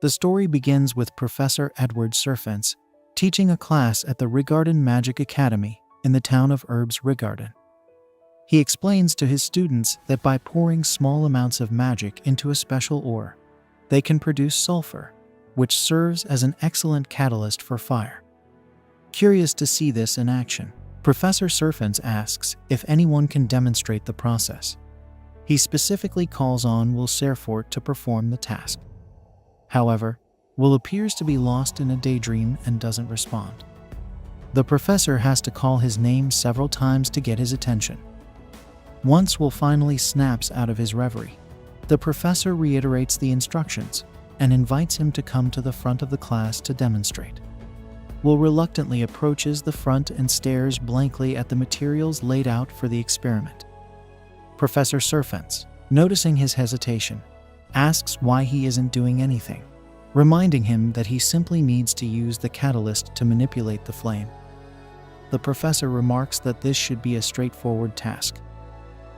The story begins with Professor Edward Serfens teaching a class at the Rigarden Magic Academy in the town of Herbs Rigarden. He explains to his students that by pouring small amounts of magic into a special ore, they can produce sulfur, which serves as an excellent catalyst for fire. Curious to see this in action, Professor Serfens asks if anyone can demonstrate the process. He specifically calls on Will Serfort to perform the task. However, Will appears to be lost in a daydream and doesn't respond. The professor has to call his name several times to get his attention. Once Will finally snaps out of his reverie, the professor reiterates the instructions and invites him to come to the front of the class to demonstrate. Will reluctantly approaches the front and stares blankly at the materials laid out for the experiment. Professor Serfens, noticing his hesitation, asks why he isn't doing anything, reminding him that he simply needs to use the catalyst to manipulate the flame. The professor remarks that this should be a straightforward task.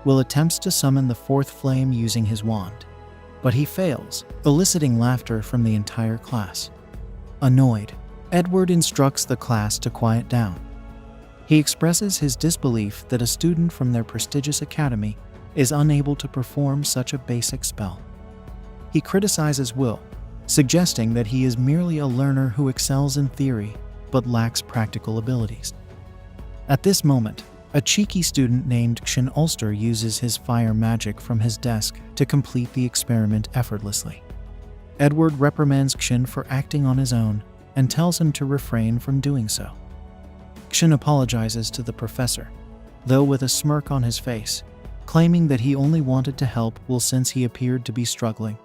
Will attempts to summon the fourth flame using his wand, but he fails, eliciting laughter from the entire class. Annoyed, Edward instructs the class to quiet down. He expresses his disbelief that a student from their prestigious academy is unable to perform such a basic spell. He criticizes Will, suggesting that he is merely a learner who excels in theory but lacks practical abilities. At this moment, a cheeky student named Kshin Ulster uses his fire magic from his desk to complete the experiment effortlessly. Edward reprimands Kshin for acting on his own and tells him to refrain from doing so. Kshin apologizes to the professor, though with a smirk on his face, claiming that he only wanted to help Will since he appeared to be struggling.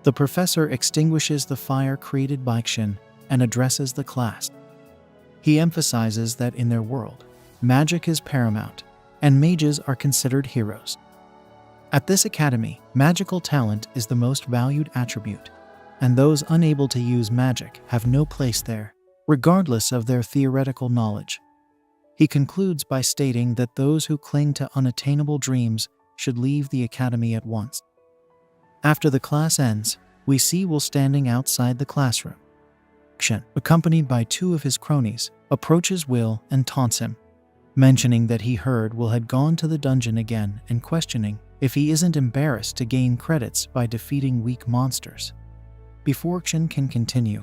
The professor extinguishes the fire created by Kshin and addresses the class. He emphasizes that in their world, magic is paramount, and mages are considered heroes. At this academy, magical talent is the most valued attribute, and those unable to use magic have no place there, regardless of their theoretical knowledge. He concludes by stating that those who cling to unattainable dreams should leave the academy at once. After the class ends, we see Will standing outside the classroom. Kshin, accompanied by two of his cronies, approaches Will and taunts him, mentioning that he heard Will had gone to the dungeon again and questioning if he isn't embarrassed to gain credits by defeating weak monsters. Before Kshin can continue,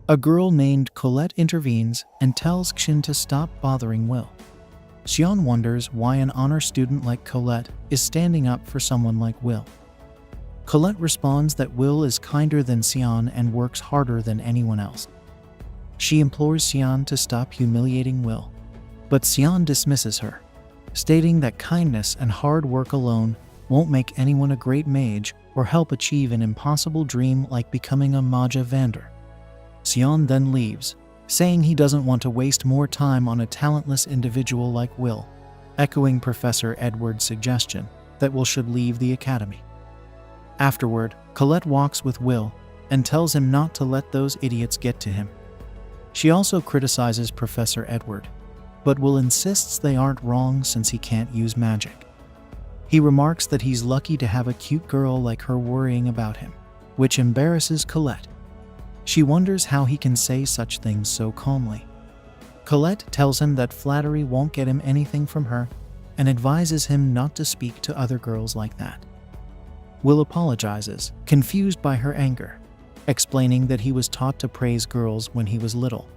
a girl named Colette intervenes and tells Kshin to stop bothering Will. Xian wonders why an honor student like Colette is standing up for someone like Will. Colette responds that Will is kinder than Xian and works harder than anyone else. She implores Xian to stop humiliating Will, but Xian dismisses her, stating that kindness and hard work alone won't make anyone a great mage or help achieve an impossible dream like becoming a Maja Vander. Xian then leaves, saying he doesn't want to waste more time on a talentless individual like Will, echoing Professor Edward's suggestion that Will should leave the academy. Afterward, Colette walks with Will and tells him not to let those idiots get to him. She also criticizes Professor Edward, but Will insists they aren't wrong since he can't use magic. He remarks that he's lucky to have a cute girl like her worrying about him, which embarrasses Colette. She wonders how he can say such things so calmly. Colette tells him that flattery won't get him anything from her and advises him not to speak to other girls like that. Will apologizes, confused by her anger, explaining that he was taught to praise girls when he was little.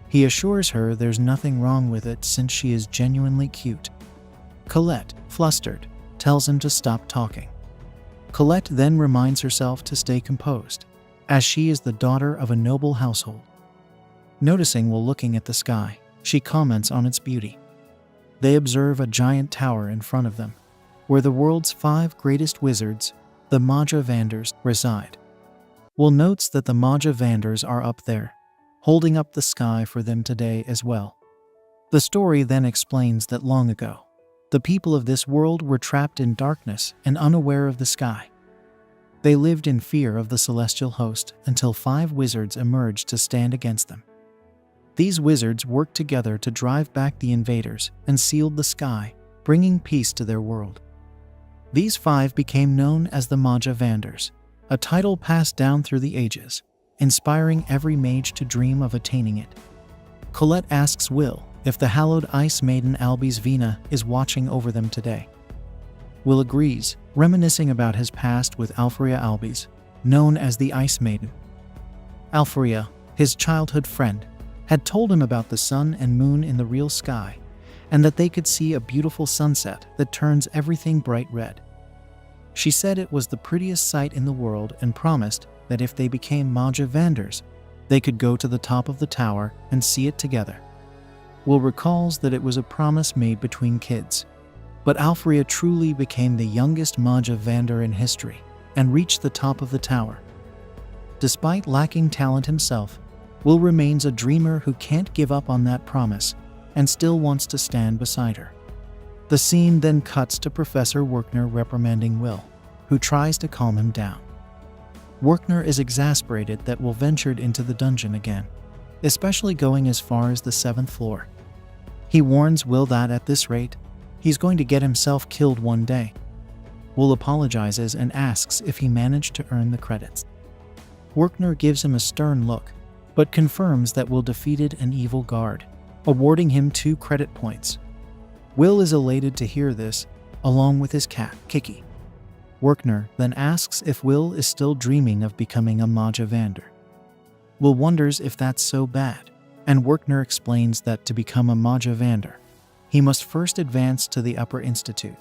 He assures her there's nothing wrong with it since she is genuinely cute. Colette, flustered, tells him to stop talking. Colette then reminds herself to stay composed, as she is the daughter of a noble household. Noticing Will looking at the sky, she comments on its beauty. They observe a giant tower in front of them, where the world's 5 greatest wizards, the Maja Vanders, reside. Will notes that the Maja Vanders are up there, holding up the sky for them today as well. The story then explains that long ago, the people of this world were trapped in darkness and unaware of the sky. They lived in fear of the celestial host until 5 wizards emerged to stand against them. These wizards worked together to drive back the invaders and sealed the sky, bringing peace to their world. These 5 became known as the Maja Vanders, a title passed down through the ages, inspiring every mage to dream of attaining it. Colette asks Will if the hallowed Ice Maiden Albis Vina is watching over them today. Will agrees, reminiscing about his past with Alfrea Albis, known as the Ice Maiden. Alfrea, his childhood friend, had told him about the sun and moon in the real sky, and that they could see a beautiful sunset that turns everything bright red. She said it was the prettiest sight in the world and promised that if they became Maja Vanders, they could go to the top of the tower and see it together. Will recalls that it was a promise made between kids, but Alfrea truly became the youngest Maja Vander in history and reached the top of the tower. Despite lacking talent himself, Will remains a dreamer who can't give up on that promise and still wants to stand beside her. The scene then cuts to Professor Werkner reprimanding Will, who tries to calm him down. Werkner is exasperated that Will ventured into the dungeon again, especially going as far as the 7th floor. He warns Will that at this rate, he's going to get himself killed one day. Will apologizes and asks if he managed to earn the credits. Werkner gives him a stern look, but confirms that Will defeated an evil guard, awarding him 2 credit points. Will is elated to hear this, along with his cat, Kiki. Werkner then asks if Will is still dreaming of becoming a Maja Vander. Will wonders if that's so bad, and Werkner explains that to become a Maja Vander, he must first advance to the Upper Institute.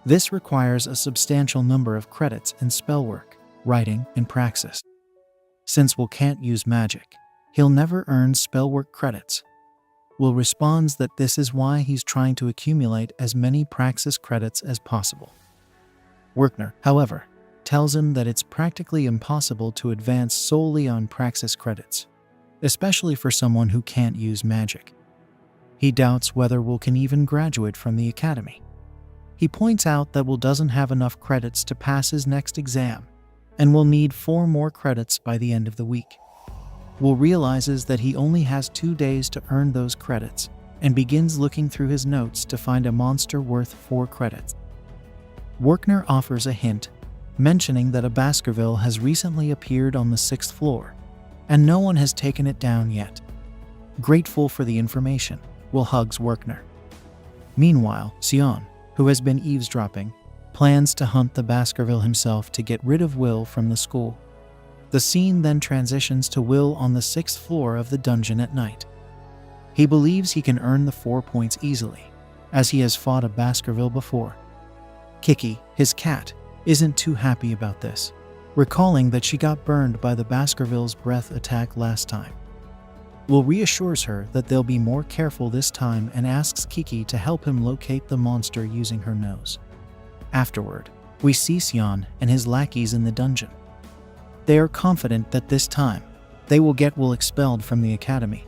This requires a substantial number of credits in spellwork, writing, and praxis. Since Will can't use magic, he'll never earn spellwork credits. Will responds that this is why he's trying to accumulate as many praxis credits as possible. Werkner, however, tells him that it's practically impossible to advance solely on praxis credits, especially for someone who can't use magic. He doubts whether Will can even graduate from the academy. He points out that Will doesn't have enough credits to pass his next exam, and will need 4 more credits by the end of the week. Will realizes that he only has 2 days to earn those credits, and begins looking through his notes to find a monster worth 4 credits. Werkner offers a hint, mentioning that a Baskerville has recently appeared on the 6th floor, and no one has taken it down yet. Grateful for the information, Will hugs Werkner. Meanwhile, Sion, who has been eavesdropping, plans to hunt the Baskerville himself to get rid of Will from the school. The scene then transitions to Will on the 6th floor of the dungeon at night. He believes he can earn the 4 points easily, as he has fought a Baskerville before. Kiki, his cat, isn't too happy about this, recalling that she got burned by the Baskerville's breath attack last time. Will reassures her that they'll be more careful this time and asks Kiki to help him locate the monster using her nose. Afterward, we see Sion and his lackeys in the dungeon. They are confident that this time, they will get Will expelled from the academy.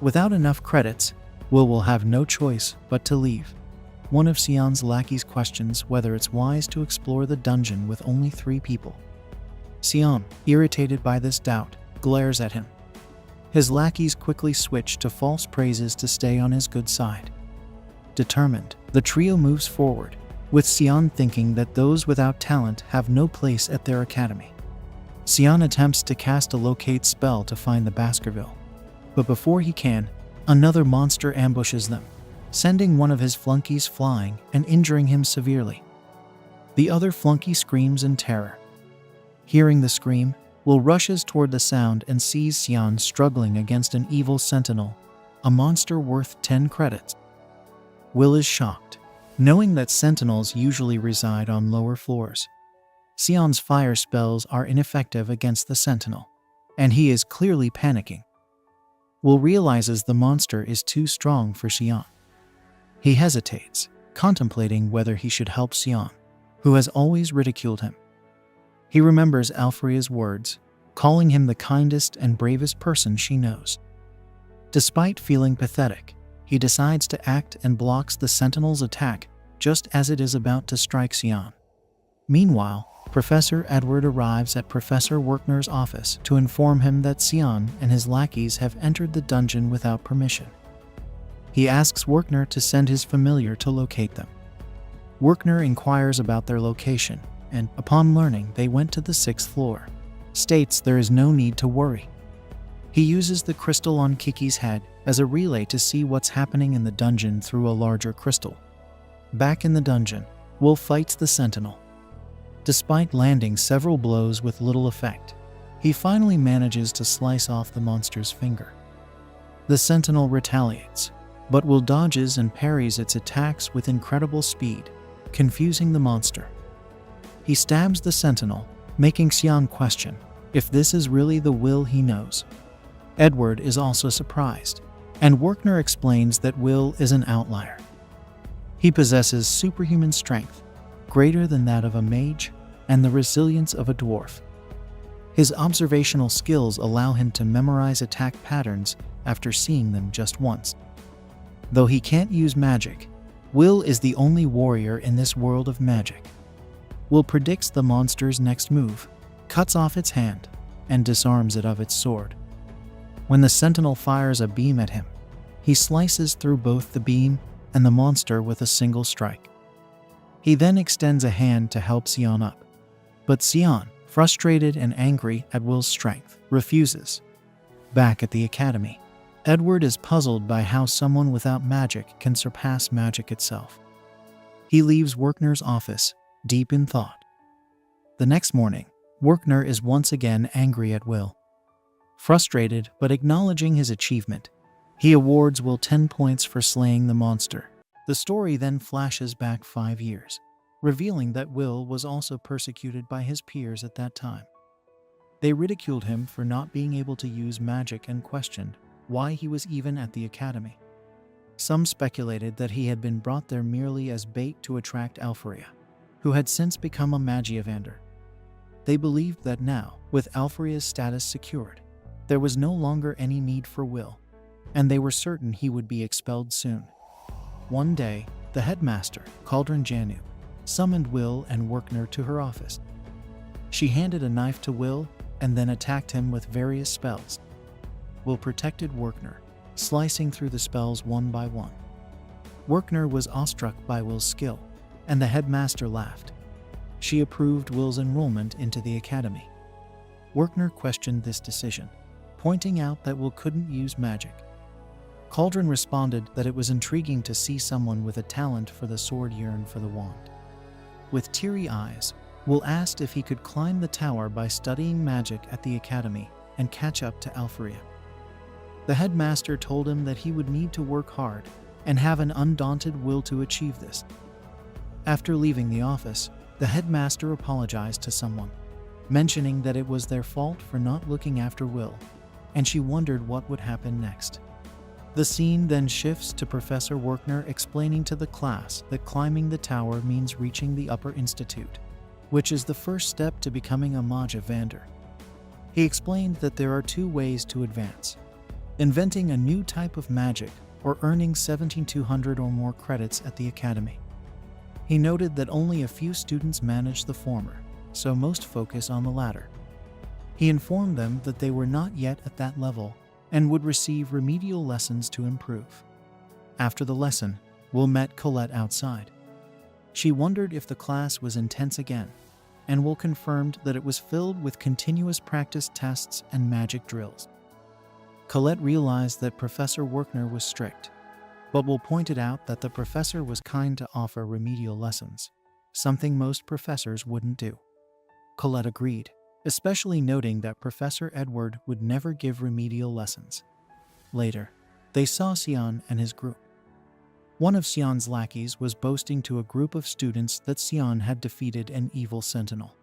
Without enough credits, Will have no choice but to leave. One of Sion's lackeys questions whether it's wise to explore the dungeon with only 3 people. Sion, irritated by this doubt, glares at him. His lackeys quickly switch to false praises to stay on his good side. Determined, the trio moves forward, with Sion thinking that those without talent have no place at their academy. Sion attempts to cast a locate spell to find the Baskerville, but before he can, another monster ambushes them, sending one of his flunkies flying and injuring him severely. The other flunky screams in terror. Hearing the scream, Will rushes toward the sound and sees Sion struggling against an evil sentinel, a monster worth 10 credits. Will is shocked, knowing that sentinels usually reside on lower floors. Sion's fire spells are ineffective against the sentinel, and he is clearly panicking. Will realizes the monster is too strong for Sion. He hesitates, contemplating whether he should help Sion, who has always ridiculed him. He remembers Alfrea's words, calling him the kindest and bravest person she knows. Despite feeling pathetic, he decides to act and blocks the sentinel's attack just as it is about to strike Sion. Meanwhile, Professor Edward arrives at Professor Werkner's office to inform him that Sion and his lackeys have entered the dungeon without permission. He asks Werkner to send his familiar to locate them. Werkner inquires about their location and, upon learning they went to the 6th floor, states there is no need to worry. He uses the crystal on Kiki's head as a relay to see what's happening in the dungeon through a larger crystal. Back in the dungeon, Will fights the Sentinel. Despite landing several blows with little effect, he finally manages to slice off the monster's finger. The Sentinel retaliates, but Will dodges and parries its attacks with incredible speed, confusing the monster. He stabs the Sentinel, making Xian question if this is really the Will he knows. Edward is also surprised, and Werkner explains that Will is an outlier. He possesses superhuman strength, greater than that of a mage, and the resilience of a dwarf. His observational skills allow him to memorize attack patterns after seeing them just once. Though he can't use magic, Will is the only warrior in this world of magic. Will predicts the monster's next move, cuts off its hand, and disarms it of its sword. When the Sentinel fires a beam at him, he slices through both the beam and the monster with a single strike. He then extends a hand to help Xian up, but Xian, frustrated and angry at Will's strength, refuses. Back at the academy, Edward is puzzled by how someone without magic can surpass magic itself. He leaves Werkner's office, deep in thought. The next morning, Werkner is once again angry at Will. Frustrated but acknowledging his achievement, he awards Will 10 points for slaying the monster. The story then flashes back 5 years, revealing that Will was also persecuted by his peers at that time. They ridiculed him for not being able to use magic and questioned why he was even at the academy. Some speculated that he had been brought there merely as bait to attract Alpharia, who had since become a Magiavander. They believed that now, with Alpharia's status secured, there was no longer any need for Will, and they were certain he would be expelled soon. One day, the headmaster, Cauldron Janu, summoned Will and Werkner to her office. She handed a knife to Will and then attacked him with various spells. Will protected Werkner, slicing through the spells one by one. Werkner was awestruck by Will's skill, and the headmaster laughed. She approved Will's enrollment into the academy. Werkner questioned this decision, pointing out that Will couldn't use magic. Cauldron responded that it was intriguing to see someone with a talent for the sword yearn for the wand. With teary eyes, Will asked if he could climb the tower by studying magic at the academy and catch up to Alpharia. The headmaster told him that he would need to work hard and have an undaunted will to achieve this. After leaving the office, the headmaster apologized to someone, mentioning that it was their fault for not looking after Will, and she wondered what would happen next. The scene then shifts to Professor Werkner explaining to the class that climbing the tower means reaching the Upper Institute, which is the first step to becoming a Magiavander. He explained that there are 2 ways to advance: inventing a new type of magic or earning 1,700 or more credits at the academy. He noted that only a few students manage the former, so most focus on the latter. He informed them that they were not yet at that level and would receive remedial lessons to improve. After the lesson, Will met Colette outside. She wondered if the class was intense again, and Will confirmed that it was filled with continuous practice tests and magic drills. Colette realized that Professor Werkner was strict, but Will pointed out that the professor was kind to offer remedial lessons, something most professors wouldn't do. Colette agreed, especially noting that Professor Edward would never give remedial lessons. Later, they saw Xian and his group. One of Xian's lackeys was boasting to a group of students that Xian had defeated an evil sentinel.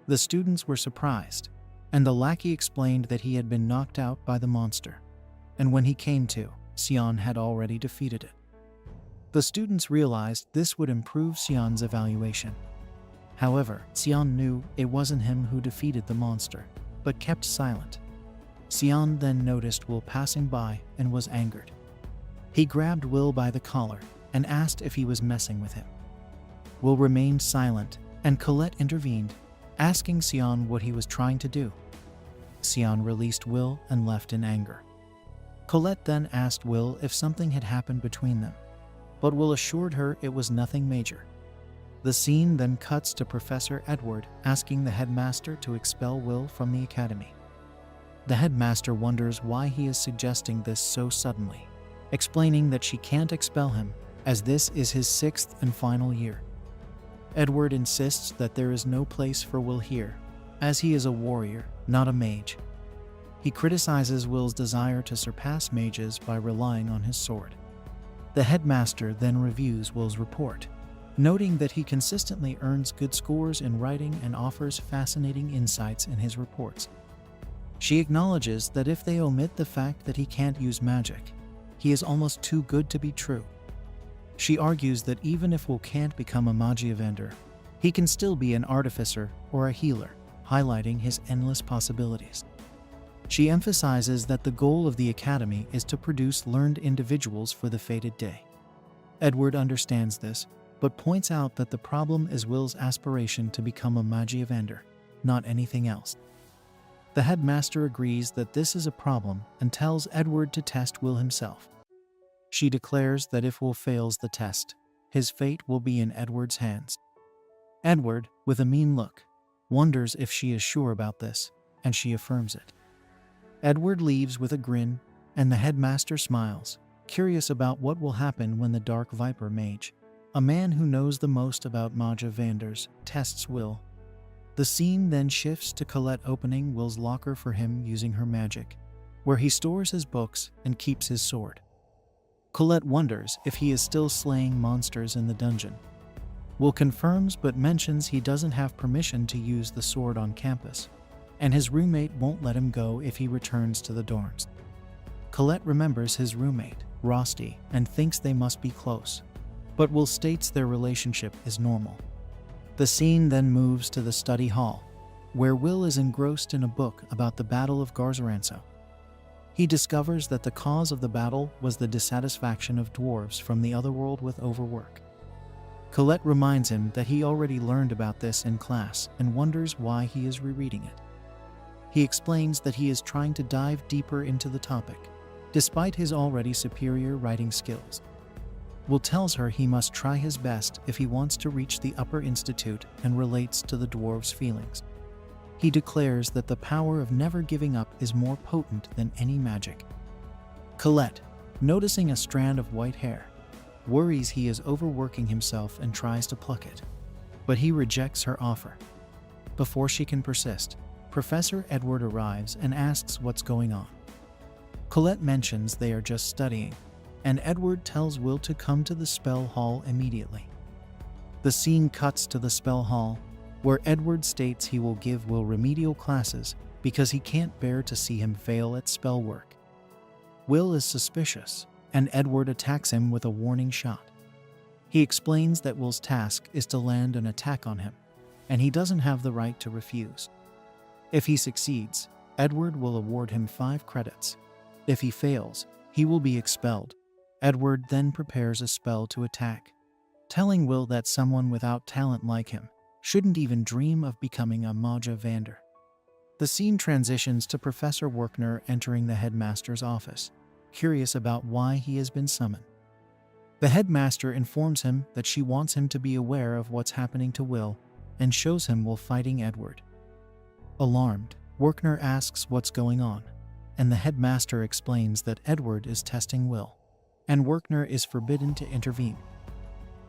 The students were surprised, and the lackey explained that he had been knocked out by the monster, and when he came to, Xian had already defeated it. The students realized this would improve Xian's evaluation. However, Xian knew it wasn't him who defeated the monster, but kept silent. Xian then noticed Will passing by and was angered. He grabbed Will by the collar and asked if he was messing with him. Will remained silent, and Colette intervened, asking Xian what he was trying to do. Xian released Will and left in anger. Colette then asked Will if something had happened between them, but Will assured her it was nothing major. The scene then cuts to Professor Edward asking the headmaster to expel Will from the academy. The headmaster wonders why he is suggesting this so suddenly, explaining that she can't expel him as this is his 6th and final year. Edward insists that there is no place for Will here, as he is a warrior, not a mage. He criticizes Will's desire to surpass mages by relying on his sword. The headmaster then reviews Will's report, noting that he consistently earns good scores in writing and offers fascinating insights in his reports. She acknowledges that if they omit the fact that he can't use magic, he is almost too good to be true. She argues that even if Will can't become a magia vendor, he can still be an artificer or a healer, highlighting his endless possibilities. She emphasizes that the goal of the academy is to produce learned individuals for the fated day. Edward understands this, but points out that the problem is Will's aspiration to become a magia vendor, not anything else. The headmaster agrees that this is a problem and tells Edward to test Will himself. She declares that if Will fails the test, his fate will be in Edward's hands. Edward, with a mean look, wonders if she is sure about this, and she affirms it. Edward leaves with a grin, and the headmaster smiles, curious about what will happen when the Dark Viper mage, a man who knows the most about magia vendors, tests Will. The scene then shifts to Colette opening Will's locker for him using her magic, where he stores his books and keeps his sword. Colette wonders if he is still slaying monsters in the dungeon. Will confirms but mentions he doesn't have permission to use the sword on campus, and his roommate won't let him go if he returns to the dorms. Colette remembers his roommate, Rosti, and thinks they must be close, but Will states their relationship is normal. The scene then moves to the study hall, where Will is engrossed in a book about the Battle of Garzaranso. He discovers that the cause of the battle was the dissatisfaction of dwarves from the otherworld with overwork. Colette reminds him that he already learned about this in class and wonders why he is rereading it. He explains that he is trying to dive deeper into the topic, despite his already superior writing skills. Will tells her he must try his best if he wants to reach the upper institute and relates to the dwarves' feelings. He declares that the power of never giving up is more potent than any magic. Colette, noticing a strand of white hair, worries he is overworking himself and tries to pluck it, but he rejects her offer. Before she can persist, Professor Edward arrives and asks what's going on. Colette mentions they are just studying, and Edward tells Will to come to the spell hall immediately. The scene cuts to the spell hall, where Edward states he will give Will remedial classes because he can't bear to see him fail at spell work. Will is suspicious, and Edward attacks him with a warning shot. He explains that Will's task is to land an attack on him, and he doesn't have the right to refuse. If he succeeds, Edward will award him 5 credits. If he fails, he will be expelled. Edward then prepares a spell to attack, telling Will that someone without talent like him shouldn't even dream of becoming a magia vendor. The scene transitions to Professor Werkner entering the headmaster's office, curious about why he has been summoned. The headmaster informs him that she wants him to be aware of what's happening to Will and shows him Will fighting Edward. Alarmed, Werkner asks what's going on, and the headmaster explains that Edward is testing Will, and Werkner is forbidden to intervene.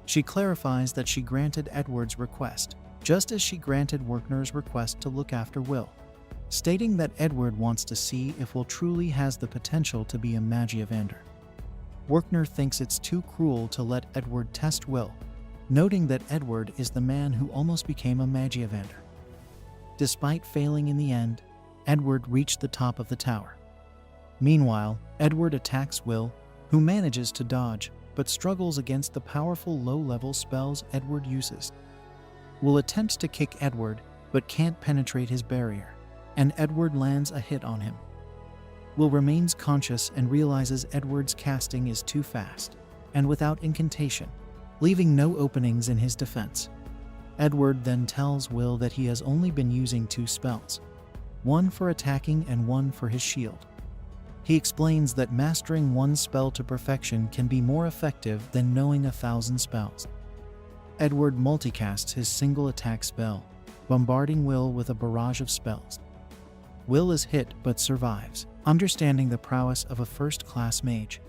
She clarifies that she granted Edward's request, just as she granted Werkner's request to look after Will, stating that Edward wants to see if Will truly has the potential to be a magia vendor. Werkner thinks it's too cruel to let Edward test Will, noting that Edward is the man who almost became a magia vendor. Despite failing in the end, Edward reached the top of the tower. Meanwhile, Edward attacks Will, who manages to dodge, but struggles against the powerful low-level spells Edward uses. Will attempts to kick Edward, but can't penetrate his barrier, and Edward lands a hit on him. Will remains conscious and realizes Edward's casting is too fast, and without incantation, leaving no openings in his defense. Edward then tells Will that he has only been using 2 spells, one for attacking and one for his shield. He explains that mastering one spell to perfection can be more effective than knowing 1,000 spells. Edward multicasts his single attack spell, bombarding Will with a barrage of spells. Will is hit but survives, understanding the prowess of a first-class mage.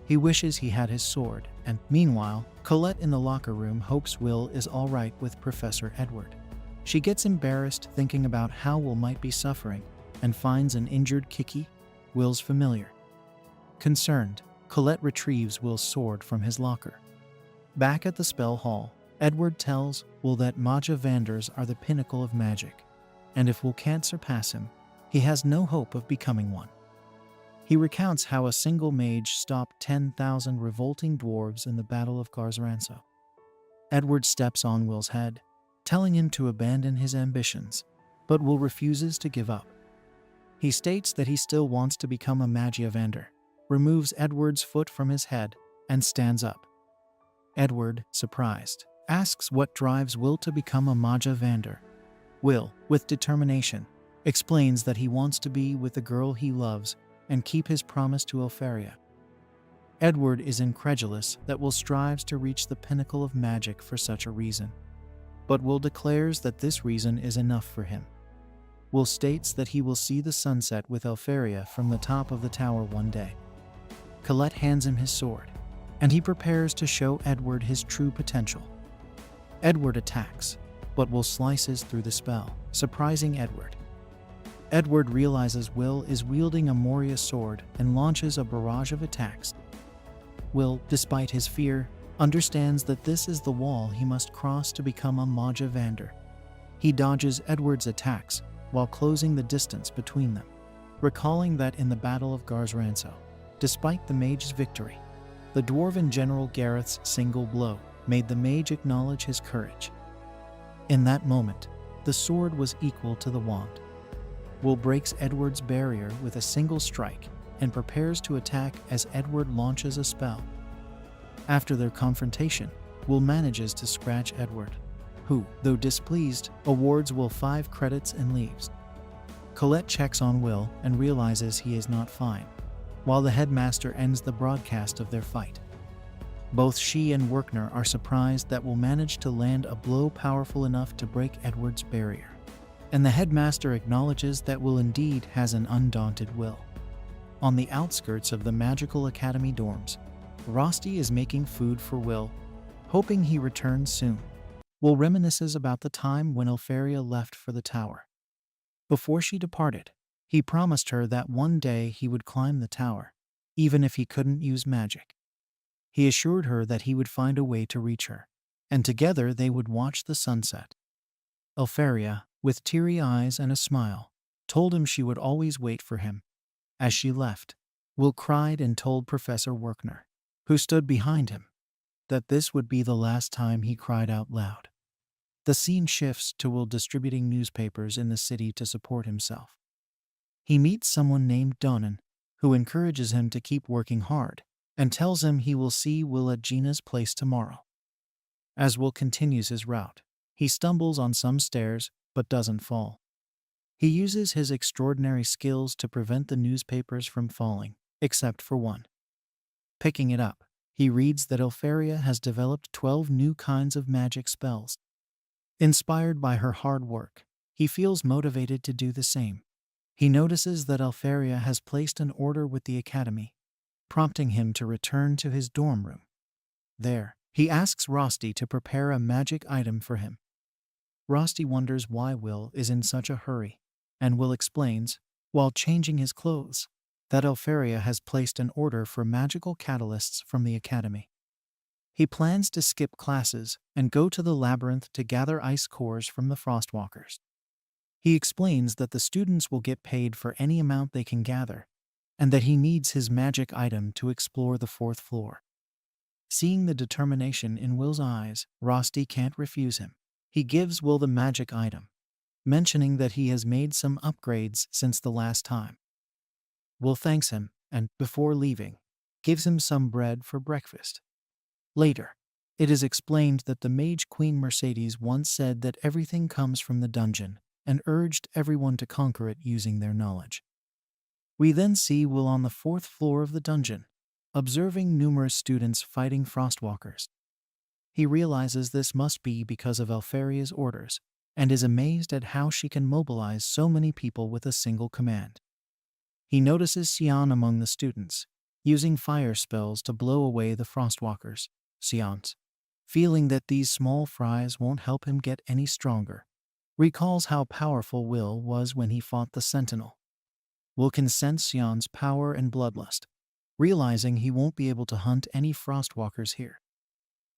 He wishes he had his sword, and, meanwhile, Colette in the locker room hopes Will is alright with Professor Edward. She gets embarrassed thinking about how Will might be suffering, and finds an injured Kiki, Will's familiar. Concerned, Colette retrieves Will's sword from his locker. Back at the spell hall, Edward tells Will that Maja Vanders are the pinnacle of magic, and if Will can't surpass him, he has no hope of becoming one. He recounts how a single mage stopped 10,000 revolting dwarves in the Battle of Garzranso. Edward steps on Will's head, telling him to abandon his ambitions, but Will refuses to give up. He states that he still wants to become a Magiavander, removes Edward's foot from his head, and stands up. Edward, surprised, asks what drives Will to become a Magiavander. Will, with determination, explains that he wants to be with the girl he loves and keep his promise to Elfaria. Edward is incredulous that Will strives to reach the pinnacle of magic for such a reason, but Will declares that this reason is enough for him. Will states that he will see the sunset with Elfaria from the top of the tower one day. Colette hands him his sword, and he prepares to show Edward his true potential. Edward attacks, but Will slices through the spell, surprising Edward. Edward realizes Will is wielding a Moria sword and launches a barrage of attacks. Will, despite his fear, understands that this is the wall he must cross to become a Magiavander. He dodges Edward's attacks while closing the distance between them, recalling that in the Battle of Garzranso, despite the mage's victory, the dwarven General Gareth's single blow made the mage acknowledge his courage. In that moment, the sword was equal to the wand. Will breaks Edward's barrier with a single strike and prepares to attack as Edward launches a spell. After their confrontation, Will manages to scratch Edward, who, though displeased, awards Will 5 credits and leaves. Colette checks on Will and realizes he is not fine, while the headmaster ends the broadcast of their fight. Both she and Werkner are surprised that Will manage to land a blow powerful enough to break Edward's barrier, and the headmaster acknowledges that Will indeed has an undaunted will. On the outskirts of the Magical Academy dorms, Rosti is making food for Will, hoping he returns soon. Will reminisces about the time when Elfaria left for the tower. Before she departed, he promised her that one day he would climb the tower, even if he couldn't use magic. He assured her that he would find a way to reach her, and together they would watch the sunset. Elfaria, with teary eyes and a smile, told him she would always wait for him. As she left, Will cried and told Professor Werkner, who stood behind him, that this would be the last time he cried out loud. The scene shifts to Will distributing newspapers in the city to support himself. He meets someone named Donan, who encourages him to keep working hard, and tells him he will see Will at Gina's place tomorrow. As Will continues his route, he stumbles on some stairs, but doesn't fall. He uses his extraordinary skills to prevent the newspapers from falling, except for one. Picking it up, he reads that Elfaria has developed 12 new kinds of magic spells. Inspired by her hard work, he feels motivated to do the same. He notices that Elfaria has placed an order with the academy, prompting him to return to his dorm room. There, he asks Rosti to prepare a magic item for him. Rosti wonders why Will is in such a hurry, and Will explains, while changing his clothes, that Elfaria has placed an order for magical catalysts from the academy. He plans to skip classes and go to the labyrinth to gather ice cores from the Frostwalkers. He explains that the students will get paid for any amount they can gather, and that he needs his magic item to explore the 4th floor. Seeing the determination in Will's eyes, Rosti can't refuse him. He gives Will the magic item, mentioning that he has made some upgrades since the last time. Will thanks him and, before leaving, gives him some bread for breakfast. Later, it is explained that the Mage Queen Mercedes once said that everything comes from the dungeon and urged everyone to conquer it using their knowledge. We then see Will on the 4th floor of the dungeon, observing numerous students fighting Frostwalkers. He realizes this must be because of Alfaria's orders, and is amazed at how she can mobilize so many people with a single command. He notices Xian among the students, using fire spells to blow away the Frostwalkers. Xian's, feeling that these small fries won't help him get any stronger, recalls how powerful Will was when he fought the Sentinel. Will can sense Xian's power and bloodlust, realizing he won't be able to hunt any Frostwalkers here.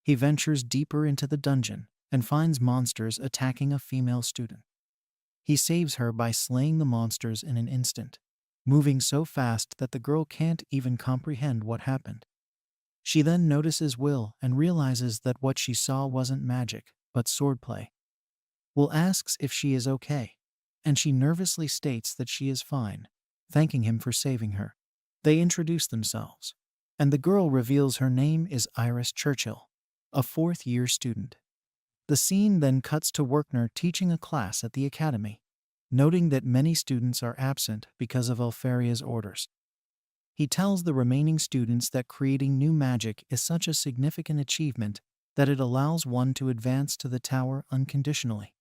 He ventures deeper into the dungeon and finds monsters attacking a female student. He saves her by slaying the monsters in an instant, moving so fast that the girl can't even comprehend what happened. She then notices Will and realizes that what she saw wasn't magic, but swordplay. Will asks if she is okay, and she nervously states that she is fine, thanking him for saving her. They introduce themselves, and the girl reveals her name is Iris Churchill, a fourth-year student. The scene then cuts to Werkner teaching a class at the academy, noting that many students are absent because of Alfaria's orders. He tells the remaining students that creating new magic is such a significant achievement that it allows one to advance to the tower unconditionally.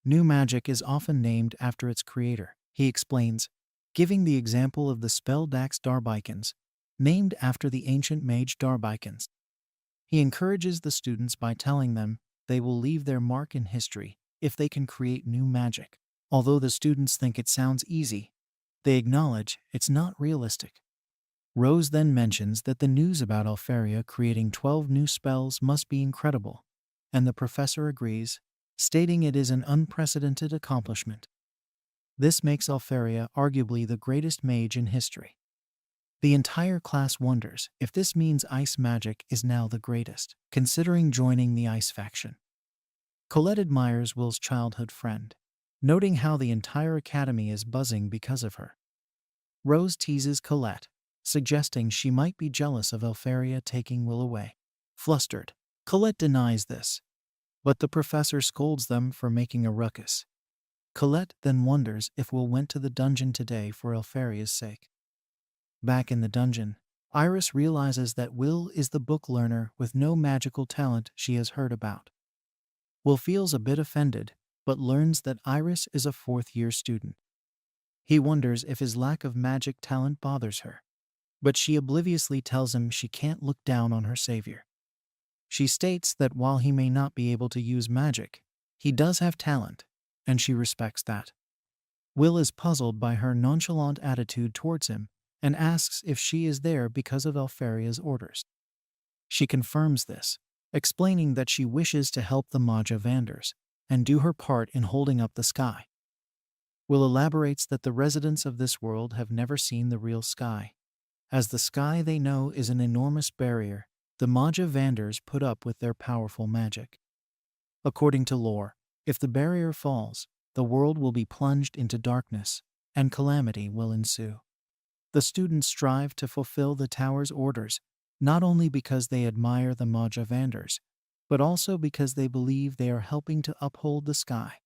New magic is often named after its creator, he explains, giving the example of the spell Dax Darbikens, named after the ancient mage Darbikens. He encourages the students by telling them they will leave their mark in history if they can create new magic. Although the students think it sounds easy, they acknowledge it's not realistic. Rose then mentions that the news about Alfaria creating 12 new spells must be incredible, and the professor agrees, stating it is an unprecedented accomplishment. This makes Alfaria arguably the greatest mage in history. The entire class wonders if this means ice magic is now the greatest, considering joining the ice faction. Colette admires Will's childhood friend, noting how the entire academy is buzzing because of her. Rose teases Colette, suggesting she might be jealous of Alfaria taking Will away. Flustered, Colette denies this, but the professor scolds them for making a ruckus. Colette then wonders if Will went to the dungeon today for Alfaria's sake. Back in the dungeon, Iris realizes that Will is the book learner with no magical talent she has heard about. Will feels a bit offended, but learns that Iris is a fourth-year student. He wonders if his lack of magic talent bothers her, but she obliviously tells him she can't look down on her savior. She states that while he may not be able to use magic, he does have talent, and she respects that. Will is puzzled by her nonchalant attitude towards him and asks if she is there because of Alfaria's orders. She confirms this, explaining that she wishes to help the Maja Vanders and do her part in holding up the sky. Will elaborates that the residents of this world have never seen the real sky, as the sky they know is an enormous barrier the Maja Vanders put up with their powerful magic. According to lore, if the barrier falls, the world will be plunged into darkness, and calamity will ensue. The students strive to fulfill the tower's orders, not only because they admire the Maja Vanders, but also because they believe they are helping to uphold the sky.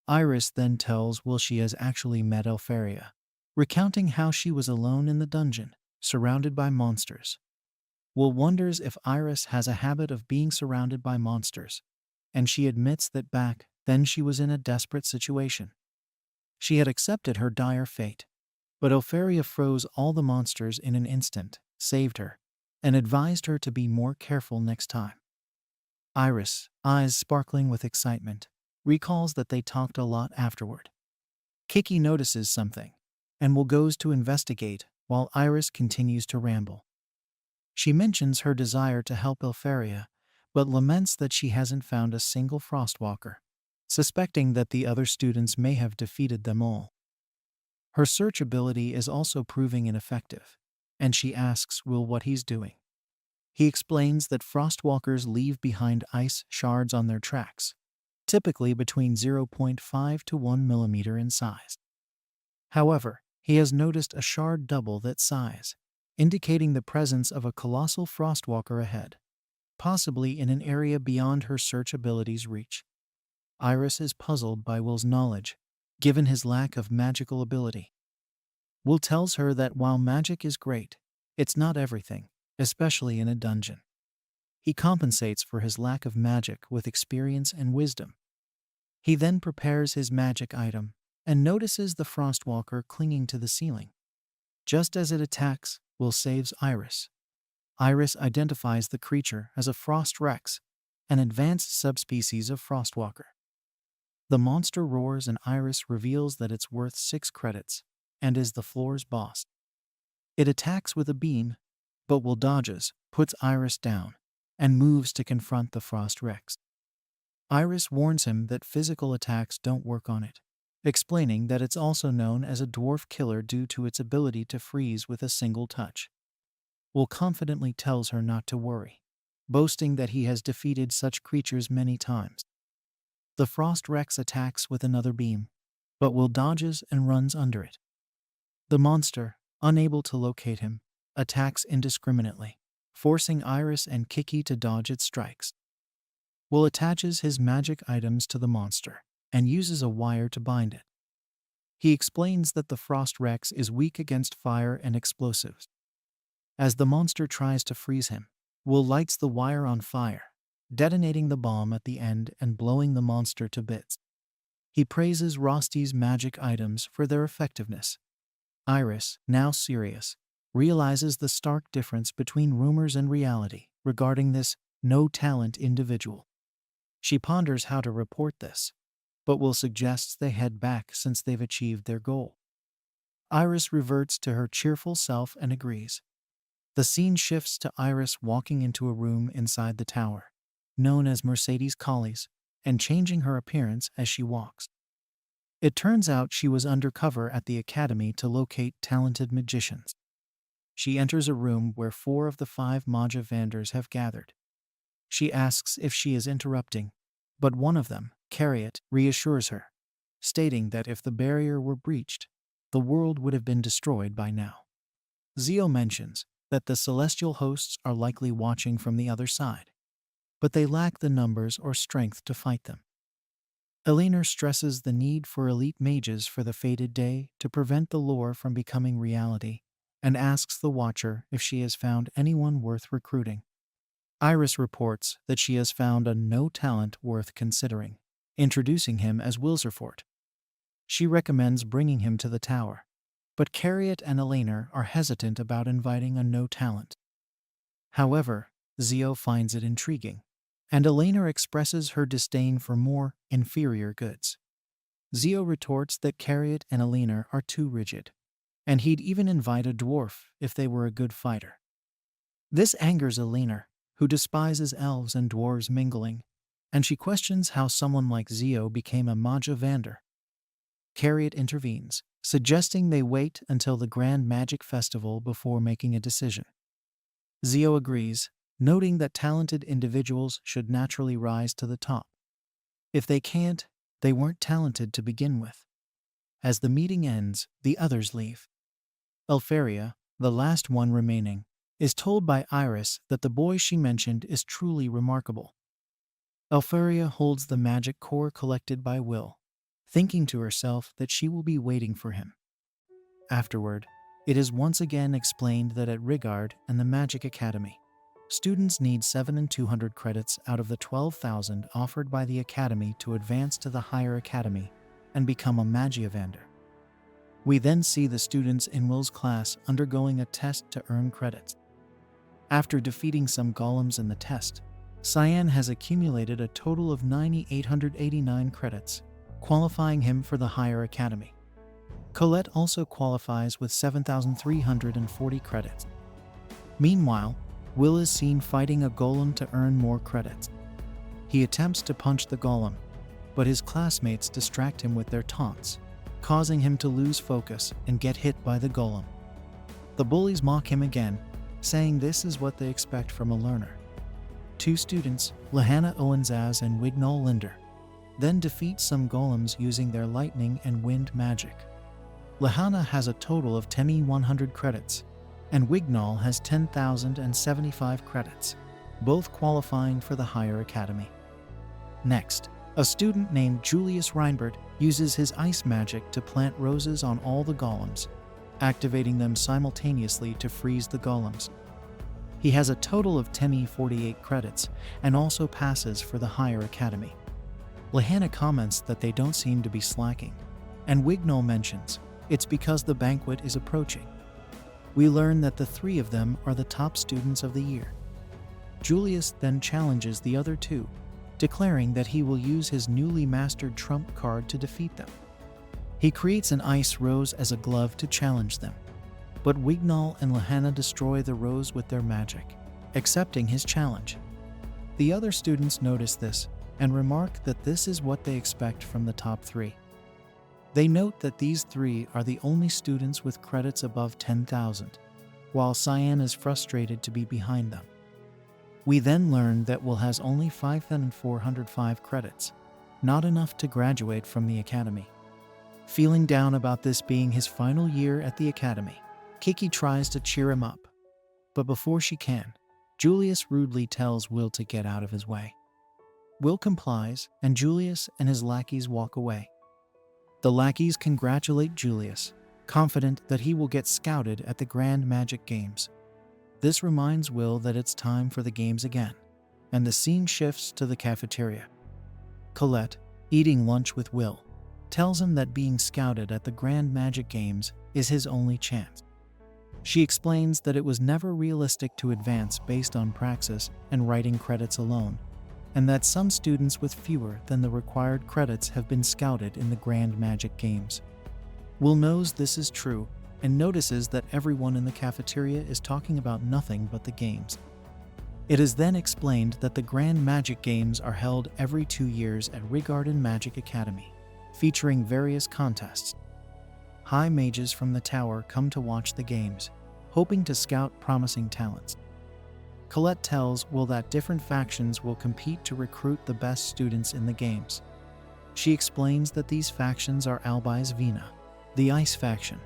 Iris then tells Will she has actually met Alfaria, recounting how she was alone in the dungeon, surrounded by monsters. Will wonders if Iris has a habit of being surrounded by monsters, and she admits that back then she was in a desperate situation. She had accepted her dire fate, but Alfaria froze all the monsters in an instant, saved her, and advised her to be more careful next time. Iris, eyes sparkling with excitement, recalls that they talked a lot afterward. Kiki notices something, and Will goes to investigate while Iris continues to ramble. She mentions her desire to help Alfaria, but laments that she hasn't found a single Frostwalker, suspecting that the other students may have defeated them all. Her search ability is also proving ineffective, and she asks Will what he's doing. He explains that Frostwalkers leave behind ice shards on their tracks, typically between 0.5 to 1 millimeter in size. However, he has noticed a shard double that size, indicating the presence of a colossal Frostwalker ahead, possibly in an area beyond her search ability's reach. Iris is puzzled by Will's knowledge, given his lack of magical ability. Will tells her that while magic is great, it's not everything, especially in a dungeon. He compensates for his lack of magic with experience and wisdom. He then prepares his magic item and notices the Frostwalker clinging to the ceiling. Just as it attacks, Will saves Iris. Iris identifies the creature as a Frost Rex, an advanced subspecies of Frostwalker. The monster roars and Iris reveals that it's worth 6 credits and is the floor's boss. It attacks with a beam, but Will dodges, puts Iris down, and moves to confront the Frost Rex. Iris warns him that physical attacks don't work on it, explaining that it's also known as a dwarf killer due to its ability to freeze with a single touch. Will confidently tells her not to worry, boasting that he has defeated such creatures many times. The Frost Rex attacks with another beam, but Will dodges and runs under it. The monster, unable to locate him, attacks indiscriminately, forcing Iris and Kiki to dodge its strikes. Will attaches his magic items to the monster and uses a wire to bind it. He explains that the Frost Rex is weak against fire and explosives. As the monster tries to freeze him, Will lights the wire on fire, detonating the bomb at the end and blowing the monster to bits. He praises Rosty's magic items for their effectiveness. Iris, now serious, realizes the stark difference between rumors and reality regarding this no-talent individual. She ponders how to report this, but Will suggests they head back since they've achieved their goal. Iris reverts to her cheerful self and agrees. The scene shifts to Iris walking into a room inside the tower, known as Mercedes Collie's, and changing her appearance as she walks. It turns out she was undercover at the academy to locate talented magicians. She enters a room where 4 of the 5 Maja Vanders have gathered. She asks if she is interrupting, but one of them, Carriot, reassures her, stating that if the barrier were breached, the world would have been destroyed by now. Zio mentions that the celestial hosts are likely watching from the other side, but they lack the numbers or strength to fight them. Eleanor stresses the need for elite mages for the fated day to prevent the lore from becoming reality, and asks the Watcher if she has found anyone worth recruiting. Iris reports that she has found a no-talent worth considering, introducing him as Wilserfort. She recommends bringing him to the tower, but Carriot and Eleanor are hesitant about inviting a no-talent. However, Zio finds it intriguing, and Eleanor expresses her disdain for more inferior goods. Zio retorts that Carriot and Eleanor are too rigid, and he'd even invite a dwarf if they were a good fighter. This angers Eleanor, who despises elves and dwarves mingling, and she questions how someone like Zio became a Maja Vander. Carriot intervenes, suggesting they wait until the Grand Magic Festival before making a decision. Zio agrees, noting that talented individuals should naturally rise to the top. If they can't, they weren't talented to begin with. As the meeting ends, the others leave. Elfaria, the last one remaining, is told by Iris that the boy she mentioned is truly remarkable. Elfaria holds the magic core collected by Will, thinking to herself that she will be waiting for him. Afterward, it is once again explained that at Rigard and the Magic Academy, students need 7 and 200 credits out of the 12,000 offered by the Academy to advance to the higher Academy and become a Magiavander. We then see the students in Will's class undergoing a test to earn credits. After defeating some golems in the test, Cyan has accumulated a total of 9,889 credits, qualifying him for the higher Academy. Colette also qualifies with 7,340 credits. Meanwhile, Will is seen fighting a golem to earn more credits. He attempts to punch the golem, but his classmates distract him with their taunts, causing him to lose focus and get hit by the golem. The bullies mock him again, saying this is what they expect from a learner. 2 students, Lahanna Owenzaz and Wignall Linder, then defeat some golems using their lightning and wind magic. Lahanna has a total of 10,100 credits, and Wignall has 10,075 credits, both qualifying for the higher academy. Next, a student named Julius Reinbert uses his ice magic to plant roses on all the golems, activating them simultaneously to freeze the golems. He has a total of 10E48 credits and also passes for the higher academy. Lahanna comments that they don't seem to be slacking, and Wignall mentions it's because the banquet is approaching. We learn that the three of them are the top students of the year. Julius then challenges the other two, declaring that he will use his newly mastered trump card to defeat them. He creates an ice rose as a glove to challenge them, but Wignall and Lahanna destroy the rose with their magic, accepting his challenge. The other students notice this and remark that this is what they expect from the top three. They note that these three are the only students with credits above 10,000, while Cyan is frustrated to be behind them. We then learn that Will has only 5,405 credits, not enough to graduate from the academy. Feeling down about this being his final year at the academy, Kiki tries to cheer him up, but before she can, Julius rudely tells Will to get out of his way. Will complies, and Julius and his lackeys walk away. The lackeys congratulate Julius, confident that he will get scouted at the Grand Magic Games. This reminds Will that it's time for the games again, and the scene shifts to the cafeteria. Colette, eating lunch with Will, tells him that being scouted at the Grand Magic Games is his only chance. She explains that it was never realistic to advance based on praxis and writing credits alone, and that some students with fewer than the required credits have been scouted in the Grand Magic Games. Will knows this is true and notices that everyone in the cafeteria is talking about nothing but the games. It is then explained that the Grand Magic Games are held every 2 years at Rigarden Magic Academy, featuring various contests. High mages from the tower come to watch the games, hoping to scout promising talents. Colette tells Will that different factions will compete to recruit the best students in the games. She explains that these factions are Albai's Vina, the Ice faction,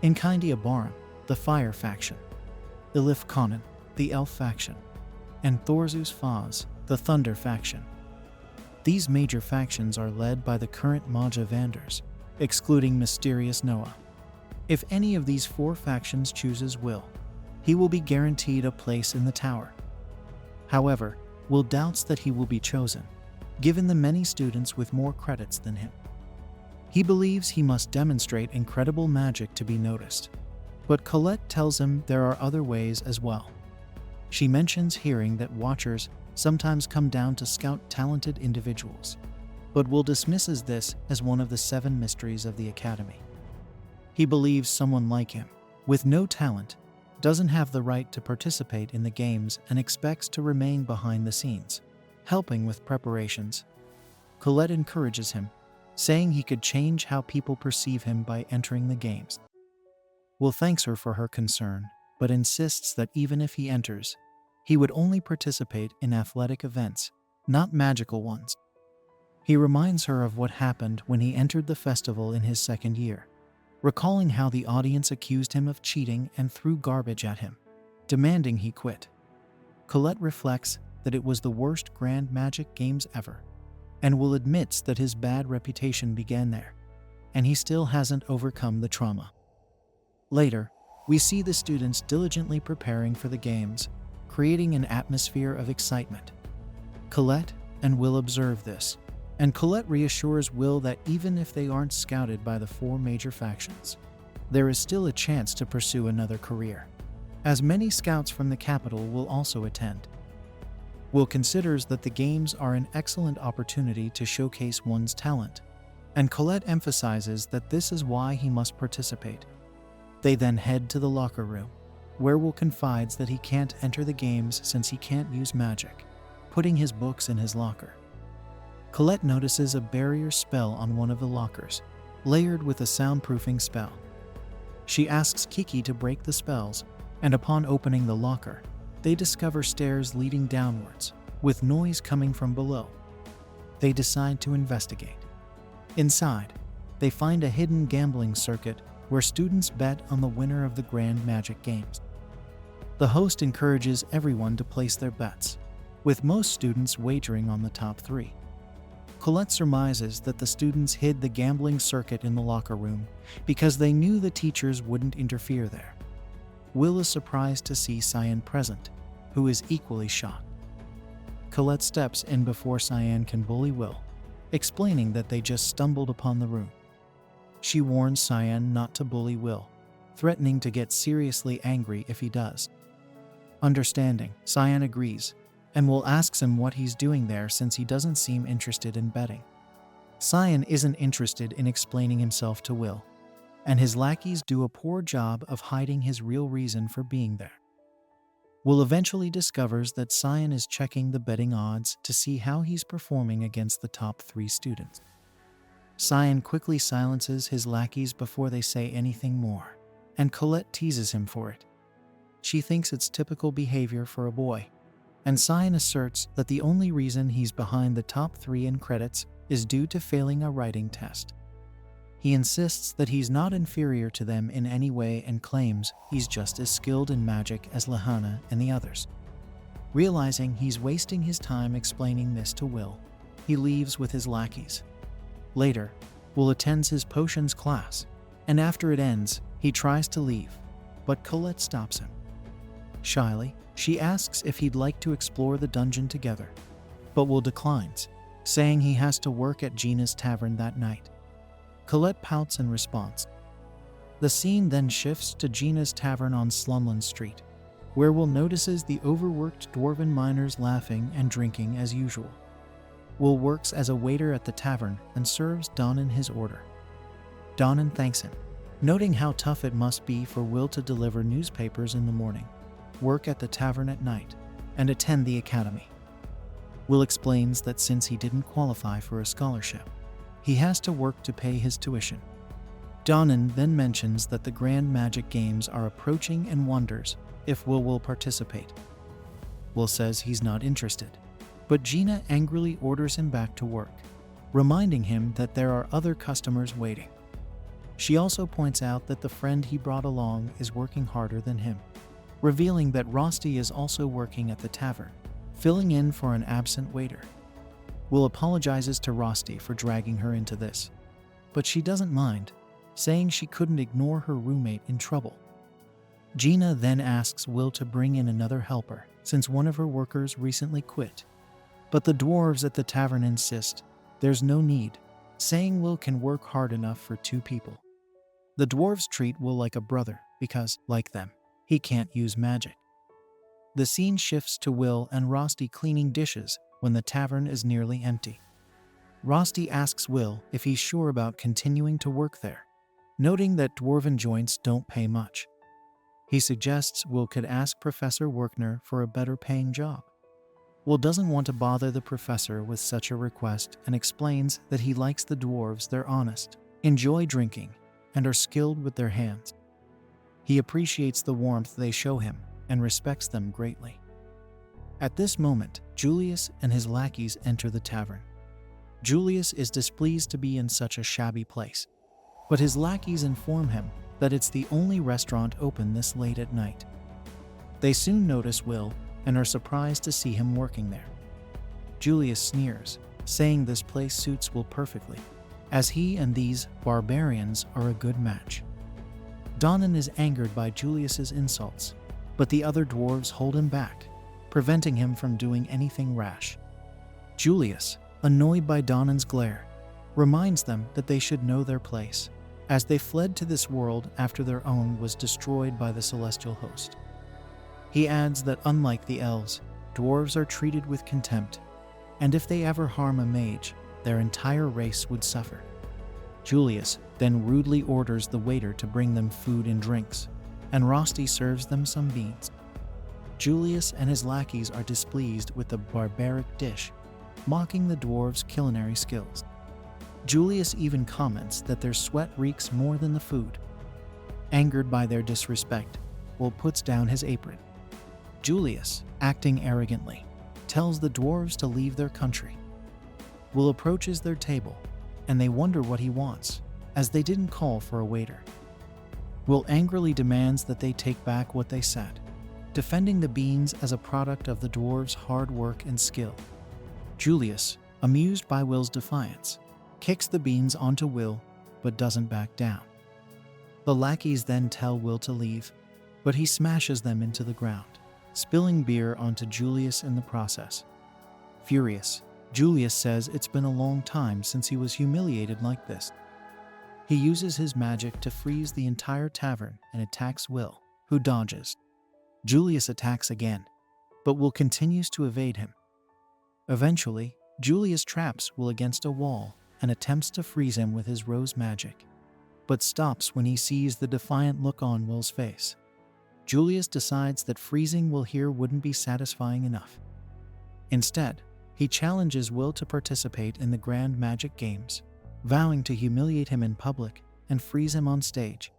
Inkindia Barum, the Fire faction, Ilif Conan, the Elf faction, and Thorzus Faz, the Thunder faction. These major factions are led by the current Maja Vanders, excluding Mysterious Noah. If any of these 4 factions chooses Will, he will be guaranteed a place in the tower. However, Will doubts that he will be chosen, given the many students with more credits than him. He believes he must demonstrate incredible magic to be noticed, but Colette tells him there are other ways as well. She mentions hearing that Watchers sometimes come down to scout talented individuals, but Will dismisses this as one of the 7 mysteries of the Academy. He believes someone like him, with no talent, doesn't have the right to participate in the games and expects to remain behind the scenes, helping with preparations. Colette encourages him, saying he could change how people perceive him by entering the games. Will thanks her for her concern, but insists that even if he enters, he would only participate in athletic events, not magical ones. He reminds her of what happened when he entered the festival in his 2nd year, recalling how the audience accused him of cheating and threw garbage at him, demanding he quit. Colette reflects that it was the worst Grand Magic Games ever, and Will admits that his bad reputation began there, and he still hasn't overcome the trauma. Later, we see the students diligently preparing for the games, creating an atmosphere of excitement. Colette and Will observe this, and Colette reassures Will that even if they aren't scouted by the 4 major factions, there is still a chance to pursue another career, as many scouts from the capital will also attend. Will considers that the games are an excellent opportunity to showcase one's talent, and Colette emphasizes that this is why he must participate. They then head to the locker room, where Will confides that he can't enter the games since he can't use magic, putting his books in his locker. Colette notices a barrier spell on one of the lockers, layered with a soundproofing spell. She asks Kiki to break the spells, and upon opening the locker, they discover stairs leading downwards, with noise coming from below. They decide to investigate. Inside, they find a hidden gambling circuit where students bet on the winner of the Grand Magic Games. The host encourages everyone to place their bets, with most students wagering on the top 3. Colette surmises that the students hid the gambling circuit in the locker room because they knew the teachers wouldn't interfere there. Will is surprised to see Cyan present, who is equally shocked. Colette steps in before Cyan can bully Will, explaining that they just stumbled upon the room. She warns Cyan not to bully Will, threatening to get seriously angry if he does. Understanding, Cyan agrees, and Will asks him what he's doing there since he doesn't seem interested in betting. Cyan isn't interested in explaining himself to Will, and his lackeys do a poor job of hiding his real reason for being there. Will eventually discovers that Cyan is checking the betting odds to see how he's performing against the top 3 students. Cyan quickly silences his lackeys before they say anything more, and Colette teases him for it. She thinks it's typical behavior for a boy, and Cyan asserts that the only reason he's behind the top 3 in credits is due to failing a writing test. He insists that he's not inferior to them in any way and claims he's just as skilled in magic as Lahana and the others. Realizing he's wasting his time explaining this to Will, he leaves with his lackeys. Later, Will attends his potions class, and after it ends, he tries to leave, but Colette stops him. Shyly, she asks if he'd like to explore the dungeon together, but Will declines, saying he has to work at Gina's tavern that night. Colette pouts in response. The scene then shifts to Gina's tavern on Slumland Street, where Will notices the overworked dwarven miners laughing and drinking as usual. Will works as a waiter at the tavern and serves Donnan his order. Donnan thanks him, noting how tough it must be for Will to deliver newspapers in the morning, work at the tavern at night, and attend the academy. Will explains that since he didn't qualify for a scholarship, he has to work to pay his tuition. Donnan then mentions that the Grand Magic Games are approaching and wonders if Will participate. Will says he's not interested, but Gina angrily orders him back to work, reminding him that there are other customers waiting. She also points out that the friend he brought along is working harder than him, revealing that Rosti is also working at the tavern, filling in for an absent waiter. Will apologizes to Rosti for dragging her into this, but she doesn't mind, saying she couldn't ignore her roommate in trouble. Gina then asks Will to bring in another helper since one of her workers recently quit, but the dwarves at the tavern insist there's no need, saying Will can work hard enough for 2 people. The dwarves treat Will like a brother because, like them, he can't use magic. The scene shifts to Will and Rosti cleaning dishes when the tavern is nearly empty. Rosti asks Will if he's sure about continuing to work there, noting that dwarven joints don't pay much. He suggests Will could ask Professor Werkner for a better paying job. Will doesn't want to bother the professor with such a request and explains that he likes the dwarves, they're honest, enjoy drinking, and are skilled with their hands. He appreciates the warmth they show him and respects them greatly. At this moment, Julius and his lackeys enter the tavern. Julius is displeased to be in such a shabby place, but his lackeys inform him that it's the only restaurant open this late at night. They soon notice Will and are surprised to see him working there. Julius sneers, saying this place suits Will perfectly, as he and these barbarians are a good match. Donnan is angered by Julius's insults, but the other dwarves hold him back, preventing him from doing anything rash. Julius, annoyed by Donnan's glare, reminds them that they should know their place, as they fled to this world after their own was destroyed by the celestial host. He adds that unlike the elves, dwarves are treated with contempt, and if they ever harm a mage, their entire race would suffer. Julius then rudely orders the waiter to bring them food and drinks, and Rosti serves them some beans. Julius and his lackeys are displeased with the barbaric dish, mocking the dwarves' culinary skills. Julius even comments that their sweat reeks more than the food. Angered by their disrespect, Will puts down his apron. Julius, acting arrogantly, tells the dwarves to leave their country. Will approaches their table, and they wonder what he wants, as they didn't call for a waiter. Will angrily demands that they take back what they said, defending the beans as a product of the dwarves' hard work and skill. Julius, amused by Will's defiance, kicks the beans onto Will, but doesn't back down. The lackeys then tell Will to leave, but he smashes them into the ground, spilling beer onto Julius in the process. Furious, Julius says it's been a long time since he was humiliated like this. He uses his magic to freeze the entire tavern and attacks Will, who dodges. Julius attacks again, but Will continues to evade him. Eventually, Julius traps Will against a wall and attempts to freeze him with his rose magic, but stops when he sees the defiant look on Will's face. Julius decides that freezing Will here wouldn't be satisfying enough. Instead, he challenges Will to participate in the Grand Magic Games, vowing to humiliate him in public and freeze him on stage.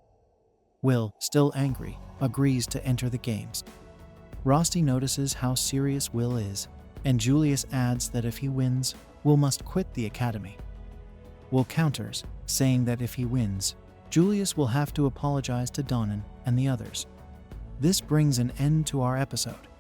Will, still angry, agrees to enter the games. Rosti notices how serious Will is, and Julius adds that if he wins, Will must quit the academy. Will counters, saying that if he wins, Julius will have to apologize to Donnan and the others. This brings an end to our episode.